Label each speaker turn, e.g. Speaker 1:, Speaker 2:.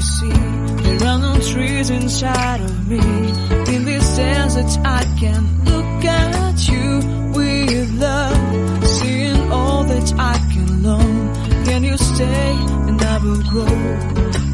Speaker 1: see there are no trees inside of me. In this desert I can look at you with love, seeing all that I can learn. Can you stay and I will grow?